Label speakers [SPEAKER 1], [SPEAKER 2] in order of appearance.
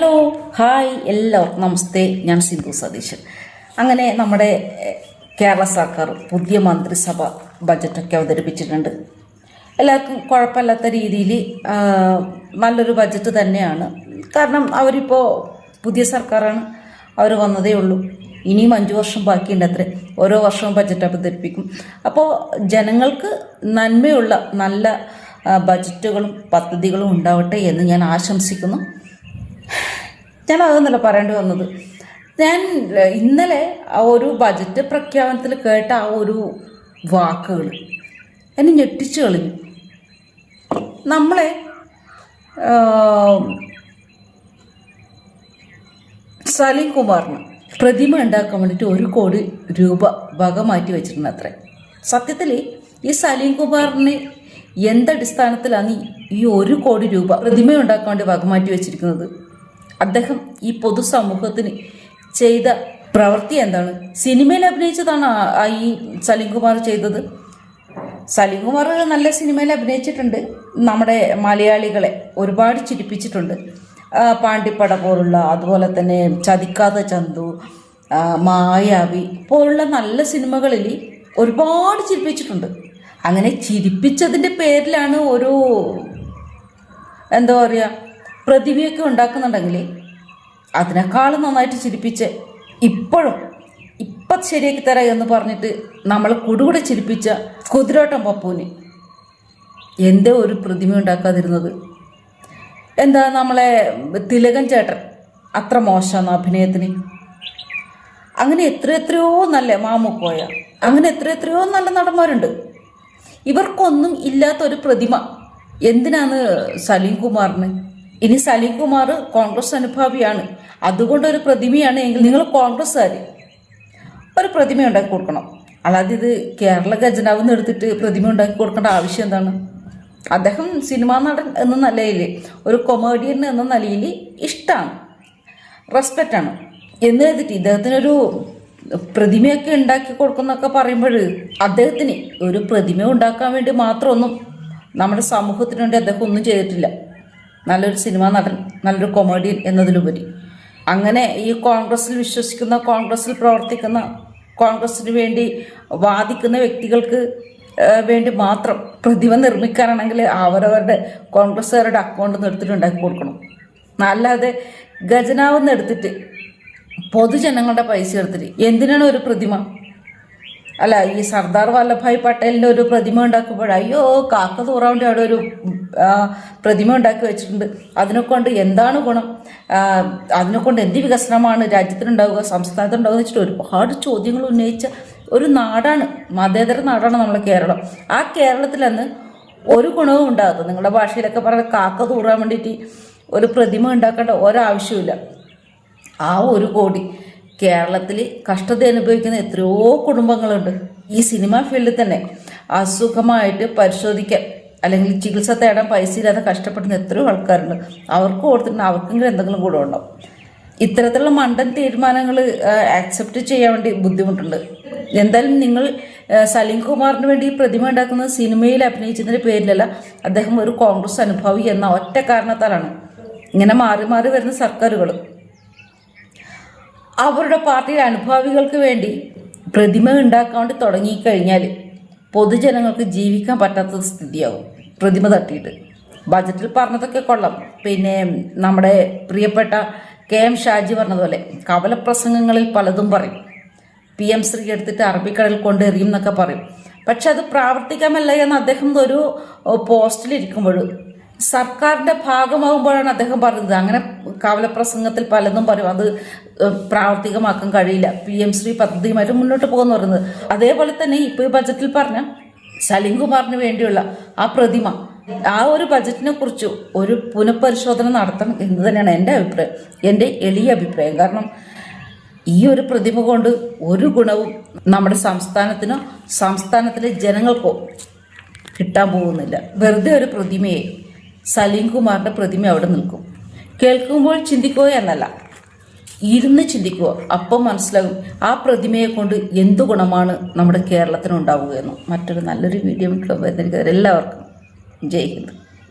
[SPEAKER 1] Hello hi എല്ലാവർക്കും നമസ്തേ. ഞാൻ സിന്ധു സതീശൻ. അങ്ങനെ നമ്മുടെ കേരള സർക്കാർ പുതിയ മന്ത്രിസഭ ബജറ്റൊക്കെ അവതരിപ്പിച്ചിട്ടുണ്ട്. എല്ലാവർക്കും കുഴപ്പമില്ലാത്ത രീതിയിൽ നല്ലൊരു ബജറ്റ് തന്നെയാണ്. കാരണം അവരിപ്പോൾ പുതിയ സർക്കാരാണ്, അവർ വന്നതേ ഉള്ളൂ. ഇനിയും 5 വർഷം ബാക്കിയുണ്ട് അത്രേ. ഓരോ വർഷവും ബജറ്റ് അവതരിപ്പിക്കും. അപ്പോൾ ജനങ്ങൾക്ക് നന്മയുള്ള നല്ല ബജറ്റുകളും പദ്ധതികളും ഉണ്ടാവട്ടെ എന്ന് ഞാൻ ആശംസിക്കുന്നു. ഞാൻ അതൊന്നല്ല പറയേണ്ടി വന്നത്. ഞാൻ ഇന്നലെ ഒരു ബജറ്റ് പ്രഖ്യാപനത്തിൽ കേട്ട ആ ഒരു വാക്കുകൾ എന്നെ ഞെട്ടിച്ചു കളഞ്ഞു. നമ്മളെ സലീം കുമാറിന് പ്രതിമ ഉണ്ടാക്കാൻ വേണ്ടിയിട്ട് 1 കോടി രൂപ വക മാറ്റി വെച്ചിട്ടുണ്ട് അത്രേ. സത്യത്തിൽ ഈ സലീം കുമാറിന് എന്തടിസ്ഥാനത്തിലാണ് ഈ 1 കോടി രൂപ പ്രതിമ ഉണ്ടാക്കാൻ വേണ്ടി വക മാറ്റി വെച്ചിരിക്കുന്നത്? അദ്ദേഹം ഈ പൊതുസമൂഹത്തിന് ചെയ്ത പ്രവൃത്തി എന്താണ്? സിനിമയിൽ അഭിനയിച്ചതാണ് ഈ സലീം കുമാർ ചെയ്തത്. സലീം കുമാർ നല്ല സിനിമയിൽ അഭിനയിച്ചിട്ടുണ്ട്. നമ്മുടെ മലയാളികളെ ഒരുപാട് ചിരിപ്പിച്ചിട്ടുണ്ട്. പാണ്ടിപ്പട പോലുള്ള, അതുപോലെ തന്നെ ചതിക്കാത്ത ചന്തു, മായാവി പോലുള്ള നല്ല സിനിമകളിൽ ഒരുപാട് ചിരിപ്പിച്ചിട്ടുണ്ട്. അങ്ങനെ ചിരിപ്പിച്ചതിൻ്റെ പേരിലാണ് ഒരു എന്താ പറയുക പ്രതിമയൊക്കെ ഉണ്ടാക്കുന്നുണ്ടെങ്കിൽ അതിനേക്കാളും നന്നായിട്ട് ചിരിപ്പിച്ച് ഇപ്പം ശരിയാക്കി തരാം എന്ന് പറഞ്ഞിട്ട് നമ്മൾ കുടുകൂടെ ചിരിപ്പിച്ച കുതിരോട്ടം പപ്പുവിന് എന്തോ ഒരു പ്രതിമ ഉണ്ടാക്കാതിരുന്നത്? എന്താ നമ്മളെ തിലകൻ ചേട്ടൻ അത്ര മോശമാണ് അഭിനയത്തിന്? അങ്ങനെ എത്രയോ നല്ല മാമുക്കോയ, അങ്ങനെ എത്രയോ നല്ല നടന്മാരുണ്ട്. ഇവർക്കൊന്നും ഇല്ലാത്തൊരു പ്രതിമ എന്തിനാണ് സലീം കുമാറിന്? ഇനി സലീം കുമാർ കോൺഗ്രസ് അനുഭാവിയാണ്, അതുകൊണ്ടൊരു പ്രതിമയാണ് എങ്കിൽ നിങ്ങൾ കോൺഗ്രസ്സുകാർ ഒരു പ്രതിമ ഉണ്ടാക്കി കൊടുക്കണം. അല്ലാതെ ഇത് കേരള ഖജനാവിൽ നിന്ന് എടുത്തിട്ട് പ്രതിമ ഉണ്ടാക്കി കൊടുക്കേണ്ട ആവശ്യം എന്താണ്? അദ്ദേഹം സിനിമാ നടൻ എന്ന നിലയിൽ, ഒരു കൊമേഡിയൻ എന്ന നിലയിൽ ഇഷ്ടമാണ്, റെസ്പെക്റ്റാണ്. എന്ന് കരുതിയിട്ട് ഇദ്ദേഹത്തിനൊരു പ്രതിമയൊക്കെ ഉണ്ടാക്കി കൊടുക്കുന്നൊക്കെ പറയുമ്പോൾ അദ്ദേഹത്തിന് ഒരു പ്രതിമ ഉണ്ടാക്കാൻ വേണ്ടി മാത്രമൊന്നും നമ്മുടെ സമൂഹത്തിന് വേണ്ടി അദ്ദേഹം ഒന്നും ചെയ്തിട്ടില്ല. നല്ലൊരു സിനിമാ നടൻ, നല്ലൊരു കൊമേഡിയൻ എന്നതിലുപരി അങ്ങനെ ഈ കോൺഗ്രസ്സിൽ വിശ്വസിക്കുന്ന, കോൺഗ്രസ്സിൽ പ്രവർത്തിക്കുന്ന, കോൺഗ്രസ്സിന് വേണ്ടി വാദിക്കുന്ന വ്യക്തികൾക്ക് വേണ്ടി മാത്രം പ്രതിമ നിർമ്മിക്കാനാണെങ്കിൽ അവരവരുടെ കോൺഗ്രസ്സുകാരുടെ അക്കൗണ്ടിൽ നിന്ന് എടുത്തിട്ട് ഉണ്ടാക്കി കൊടുക്കണം. അല്ലാതെ ഖജനാവിൽ നിന്ന് എടുത്തിട്ട് പൊതുജനങ്ങളുടെ പൈസ എടുത്തിട്ട് എന്തിനാണ് ഒരു പ്രതിമ? അല്ല, ഈ സർദാർ വല്ലഭായ് പട്ടേലിൻ്റെ ഒരു പ്രതിമ ഉണ്ടാക്കുമ്പോൾ അയ്യോ കാക്ക തൂറാൻ വേണ്ടി അവിടെ ഒരു പ്രതിമ ഉണ്ടാക്കി വെച്ചിട്ടുണ്ട്, അതിനെക്കൊണ്ട് എന്താണ് ഗുണം, അതിനെക്കൊണ്ട് എന്ത് വികസനമാണ് രാജ്യത്തിനുണ്ടാവുക, സംസ്ഥാനത്തുണ്ടാവുക വെച്ചിട്ട് ഒരുപാട് ചോദ്യങ്ങൾ ഉന്നയിച്ച ഒരു നാടാണ്, മതേതര നാടാണ് നമ്മുടെ കേരളം. ആ കേരളത്തിൽ അന്ന് ഒരു ഗുണവും ഉണ്ടാകാത്തത്, നിങ്ങളുടെ ഭാഷയിലൊക്കെ പറഞ്ഞ കാക്ക തൂറാൻ വേണ്ടിയിട്ട് ഒരു പ്രതിമ ഉണ്ടാക്കേണ്ട ഒരാവശ്യമില്ല. ആ 1 കോടി കേരളത്തിൽ കഷ്ടത അനുഭവിക്കുന്ന എത്രയോ കുടുംബങ്ങളുണ്ട്. ഈ സിനിമാ ഫീൽഡിൽ തന്നെ അസുഖമായിട്ട് പരിശോധിക്കാൻ അല്ലെങ്കിൽ ചികിത്സ തേടാൻ പൈസ ഇല്ലാതെ കഷ്ടപ്പെടുന്ന എത്രയോ ആൾക്കാരുണ്ട്. അവർക്ക് കൊടുത്തിട്ട് അവർക്കെങ്കിലും എന്തെങ്കിലും കൂടെ ഉണ്ടാവും. ഇത്തരത്തിലുള്ള മണ്ടൻ തീരുമാനങ്ങൾ ആക്സെപ്റ്റ് ചെയ്യാൻ വേണ്ടി ബുദ്ധിമുട്ടുണ്ട്. എന്തായാലും നിങ്ങൾ സലീം കുമാറിന് വേണ്ടി പ്രതിമ ഉണ്ടാക്കുന്നത് സിനിമയിൽ അഭിനയിച്ചതിൻ്റെ പേരിലല്ല, അദ്ദേഹം ഒരു കോൺഗ്രസ് അനുഭാവി എന്ന ഒറ്റ കാരണത്താലാണ്. ഇങ്ങനെ മാറി മാറി വരുന്ന സർക്കാരുകൾ അവരുടെ പാർട്ടിയുടെ അനുഭാവികൾക്ക് വേണ്ടി പ്രതിമ ഉണ്ടാക്കാൻ വേണ്ടി തുടങ്ങിക്കഴിഞ്ഞാൽ പൊതുജനങ്ങൾക്ക് ജീവിക്കാൻ പറ്റാത്ത സ്ഥിതിയാവും പ്രതിമ തട്ടിയിട്ട്. ബജറ്റിൽ പറഞ്ഞതൊക്കെ കൊള്ളാം. പിന്നെ നമ്മുടെ പ്രിയപ്പെട്ട KM ഷാജി പറഞ്ഞതുപോലെ കവലപ്രസംഗങ്ങളിൽ പലതും പറയും. PM ശ്രീ എടുത്തിട്ട് അറബിക്കടൽ കൊണ്ട് എറിയും എന്നൊക്കെ പറയും. പക്ഷെ അത് പ്രാവർത്തികമല്ല എന്ന് അദ്ദേഹം ഒരു പോസ്റ്റിലിരിക്കുമ്പോൾ സർക്കാരിൻ്റെ ഭാഗമാകുമ്പോഴാണ് അദ്ദേഹം പറയുന്നത്. അങ്ങനെ കവലപ്രസംഗത്തിൽ പലതും പറയും, അത് പ്രാവർത്തികമാക്കാൻ കഴിയില്ല, PM ശ്രീ പദ്ധതിയുമായിട്ട് മുന്നോട്ട് പോകുന്നു പറയുന്നത്. അതേപോലെ തന്നെ ഇപ്പോൾ ഈ ബജറ്റിൽ പറഞ്ഞ സലീം കുമാറിന് വേണ്ടിയുള്ള ആ പ്രതിമ, ആ ഒരു ബജറ്റിനെ കുറിച്ച് ഒരു പുനഃപരിശോധന നടത്തണം എന്ന് തന്നെയാണ് എൻ്റെ അഭിപ്രായം, എൻ്റെ എളിയ അഭിപ്രായം. കാരണം ഈ ഒരു പ്രതിമ കൊണ്ട് ഒരു ഗുണവും നമ്മുടെ സംസ്ഥാനത്തിനോ സംസ്ഥാനത്തിലെ ജനങ്ങൾക്കോ കിട്ടാൻ പോകുന്നില്ല. വെറുതെ ഒരു പ്രതിമയെ, സലീം കുമാറിൻ്റെ പ്രതിമ അവിടെ നിൽക്കും. കേൾക്കുമ്പോൾ ചിന്തിക്കുക എന്നല്ല, ഇരുന്ന് ചിന്തിക്കുക. അപ്പം മനസ്സിലാകും ആ പ്രതിമയെ കൊണ്ട് എന്തു ഗുണമാണ് നമ്മുടെ കേരളത്തിനുണ്ടാവുക എന്ന്. മറ്റൊരു നല്ലൊരു വീഡിയോ വരുന്നതിന് എല്ലാവർക്കും ജയ് ഹിന്ദ്.